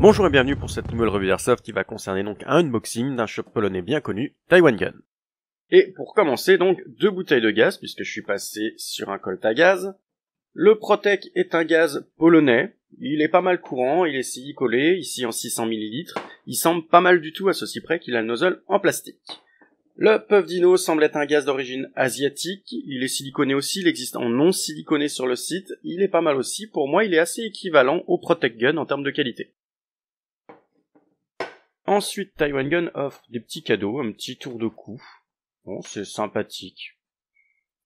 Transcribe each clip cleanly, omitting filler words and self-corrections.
Bonjour et bienvenue pour cette nouvelle revue d'Airsoft qui va concerner donc un unboxing d'un shop polonais bien connu, Taiwan Gun. Et pour commencer donc, 2 bouteilles de gaz puisque je suis passé sur un Colt à gaz. Le Protec est un gaz polonais, il est pas mal courant, il est silicolé, ici en 600 ml, il semble pas mal du tout à ceci près qu'il a le nozzle en plastique. Le Puff Dino semble être un gaz d'origine asiatique, il est siliconé aussi, il existe en non siliconé sur le site, il est pas mal aussi, pour moi il est assez équivalent au Protec Gun en termes de qualité. Ensuite, Taiwan Gun offre des petits cadeaux, un petit tour de cou. Bon, c'est sympathique.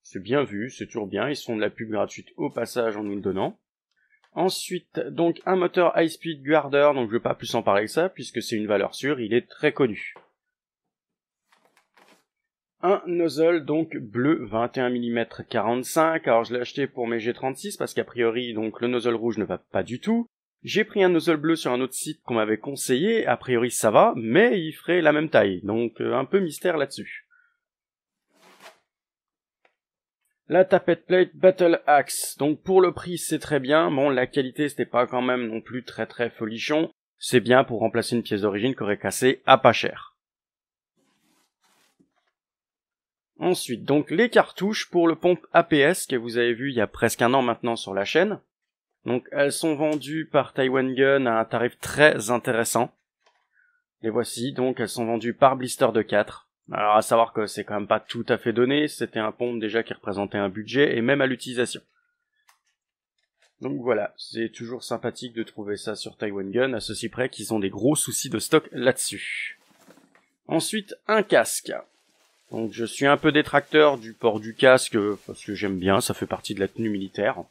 C'est bien vu, c'est toujours bien, ils font de la pub gratuite au passage en nous le donnant. Ensuite, donc, un moteur High Speed Guarder, donc je vais pas plus en parler que ça, puisque c'est une valeur sûre, il est très connu. Un nozzle, donc, bleu 21 mm 45, alors je l'ai acheté pour mes G36, parce qu'a priori, donc, le nozzle rouge ne va pas du tout. J'ai pris un nozzle bleu sur un autre site qu'on m'avait conseillé, a priori ça va, mais il ferait la même taille, donc un peu mystère là-dessus. La Tappet Plate Battle Axe, donc pour le prix c'est très bien, bon la qualité c'était pas quand même non plus très folichon, c'est bien pour remplacer une pièce d'origine qui aurait cassé à pas cher. Ensuite donc les cartouches pour le pompe APS que vous avez vu il y a presque un an maintenant sur la chaîne. Donc elles sont vendues par Taiwan Gun à un tarif très intéressant. Les voici, donc elles sont vendues par blister de 4. Alors à savoir que c'est quand même pas tout à fait donné, c'était un pompe déjà qui représentait un budget et même à l'utilisation. Donc voilà, c'est toujours sympathique de trouver ça sur Taiwan Gun, à ceci près qu'ils ont des gros soucis de stock là-dessus. Ensuite, un casque. Donc je suis un peu détracteur du port du casque parce que j'aime bien, ça fait partie de la tenue militaire.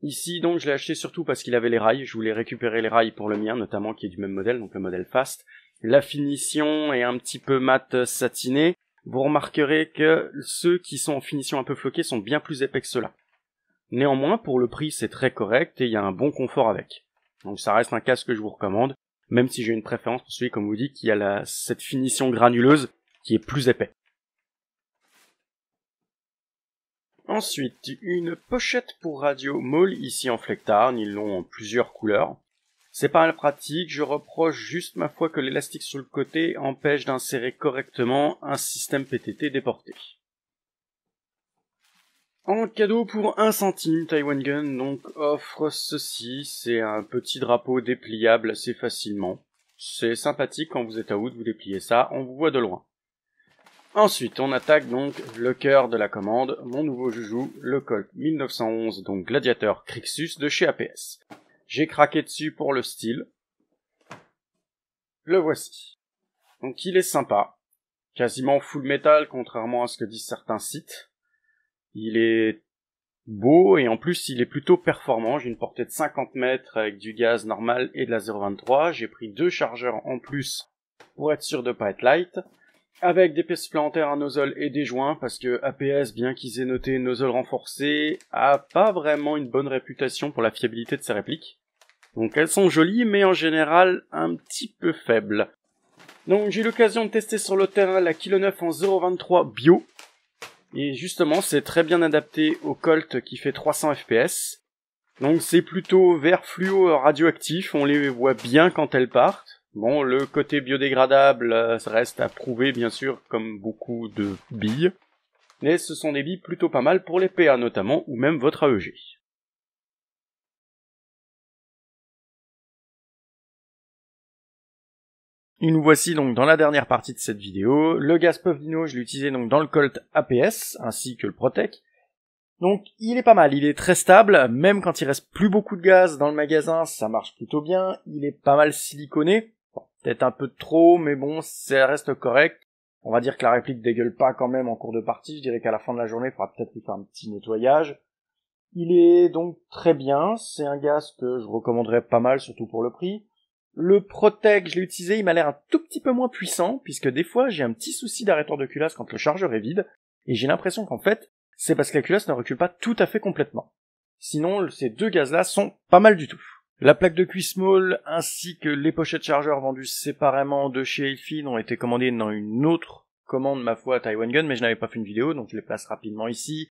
Ici, donc, je l'ai acheté surtout parce qu'il avait les rails. Je voulais récupérer les rails pour le mien, notamment qui est du même modèle, donc le modèle Fast. La finition est un petit peu mat satiné. Vous remarquerez que ceux qui sont en finition un peu floquée sont bien plus épais que ceux-là. Néanmoins, pour le prix, c'est très correct et il y a un bon confort avec. Donc ça reste un casque que je vous recommande, même si j'ai une préférence pour celui, comme je vous dis, qui a cette finition granuleuse qui est plus épais. Ensuite, une pochette pour radio Maul, ici en flectarn, ils l'ont en plusieurs couleurs. C'est pas mal pratique, je reproche juste ma foi que l'élastique sur le côté empêche d'insérer correctement un système PTT déporté. En cadeau pour 1 centime, Taiwan Gun donc offre ceci, c'est un petit drapeau dépliable assez facilement. C'est sympathique quand vous êtes à out, vous dépliez ça, on vous voit de loin. Ensuite, on attaque donc le cœur de la commande, mon nouveau joujou, le Colt 1911, donc Gladiator Crixus de chez APS. J'ai craqué dessus pour le style. Le voici. Donc il est sympa, quasiment full metal contrairement à ce que disent certains sites. Il est beau et en plus il est plutôt performant, j'ai une portée de 50 mètres avec du gaz normal et de la 0.23, j'ai pris 2 chargeurs en plus pour être sûr de pas être light. Avec des pièces supplémentaires, un nozzle et des joints, parce que APS, bien qu'ils aient noté nozzle renforcé, a pas vraiment une bonne réputation pour la fiabilité de ses répliques. Donc elles sont jolies, mais en général un petit peu faibles. Donc j'ai eu l'occasion de tester sur le terrain la Kilo 9 en 0.23 bio. Et justement, c'est très bien adapté au Colt qui fait 300 fps. Donc c'est plutôt vert fluo radioactif, on les voit bien quand elles partent. Bon, le côté biodégradable, ça reste à prouver, bien sûr, comme beaucoup de billes. Mais ce sont des billes plutôt pas mal pour les PA notamment, ou même votre AEG. Et nous voici donc dans la dernière partie de cette vidéo. Le gaz Puff Dino, je l'ai utilisé donc dans le Colt APS, ainsi que le Protec. Donc il est pas mal, il est très stable, même quand il reste plus beaucoup de gaz dans le magasin, ça marche plutôt bien. Il est pas mal siliconé. Peut-être un peu trop, mais bon, ça reste correct. On va dire que la réplique dégueule pas quand même en cours de partie. Je dirais qu'à la fin de la journée, il faudra peut-être lui faire un petit nettoyage. Il est donc très bien. C'est un gaz que je recommanderais pas mal, surtout pour le prix. Le Protec, je l'ai utilisé, il m'a l'air un tout petit peu moins puissant, puisque des fois, j'ai un petit souci d'arrêteur de culasse quand le chargeur est vide. Et j'ai l'impression qu'en fait, c'est parce que la culasse ne recule pas tout à fait complètement. Sinon, ces deux gaz-là sont pas mal du tout. La plaque de cuisse Maul ainsi que les pochettes chargeurs vendues séparément de chez Elfid ont été commandées dans une autre commande, ma foi, à Taiwan Gun, mais je n'avais pas fait une vidéo, donc je les place rapidement ici.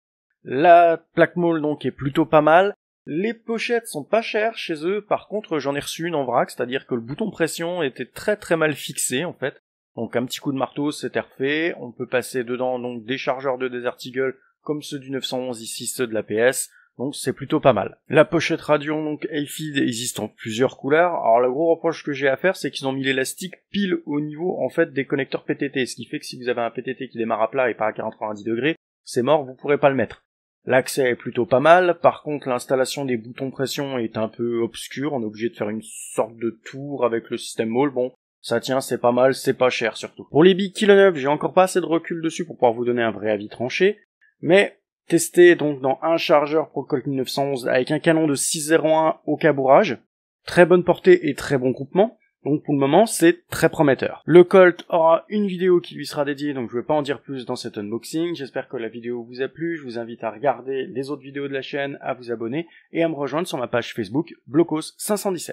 La plaque Maul donc est plutôt pas mal. Les pochettes sont pas chères chez eux, par contre j'en ai reçu une en vrac, c'est-à-dire que le bouton pression était très très mal fixé en fait. Donc un petit coup de marteau c'était refait, on peut passer dedans donc des chargeurs de Desert Eagle comme ceux du 911 ici, ceux de la PS, donc c'est plutôt pas mal. La pochette Radeon donc AFID existe en plusieurs couleurs, alors le gros reproche que j'ai à faire c'est qu'ils ont mis l'élastique pile au niveau en fait des connecteurs PTT, ce qui fait que si vous avez un PTT qui démarre à plat et pas à 90 degrés, c'est mort, vous pourrez pas le mettre. L'accès est plutôt pas mal, par contre l'installation des boutons pression est un peu obscure, on est obligé de faire une sorte de tour avec le système Mall, bon, ça tient, c'est pas mal, c'est pas cher surtout. Pour les Big Kilo 9, j'ai encore pas assez de recul dessus pour pouvoir vous donner un vrai avis tranché, mais testé donc dans un chargeur pour le Colt 911 avec un canon de 6.01 au cabourrage, très bonne portée et très bon groupement, donc pour le moment c'est très prometteur. Le Colt aura une vidéo qui lui sera dédiée, donc je ne vais pas en dire plus dans cet unboxing, j'espère que la vidéo vous a plu, je vous invite à regarder les autres vidéos de la chaîne, à vous abonner et à me rejoindre sur ma page Facebook Blocos517.